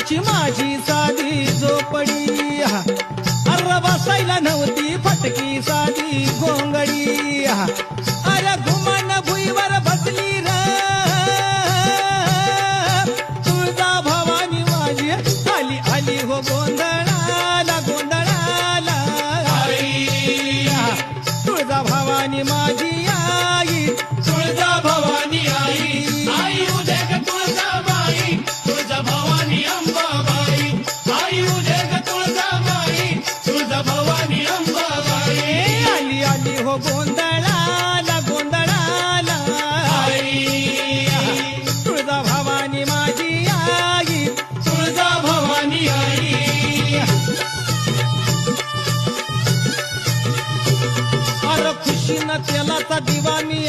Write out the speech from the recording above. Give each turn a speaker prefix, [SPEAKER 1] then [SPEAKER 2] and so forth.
[SPEAKER 1] पत्र्याची माझी साधी झोपडी अरे बसायला नव्हती फटकी साधी घोंगडी अरे घुमान भुईवर बसली र तुळजा भवानी माझी आली आली हो गोंधळाला गोंधळाला तुळजा भवानी माझी आई
[SPEAKER 2] तुळजा भवानी आई आई उदे ग तुळजाबाई तुळजा भवानी अंबाबाई आई उदे ग तुळजाबाई तुळजा भवानी अंबाबाई
[SPEAKER 1] आली आली हो गोंधळाला गोंधळाला तुळजा भवानी माझी आई
[SPEAKER 2] तुळजा भवानी आई
[SPEAKER 1] अरे खुशीनं तेलाचा दिवा मी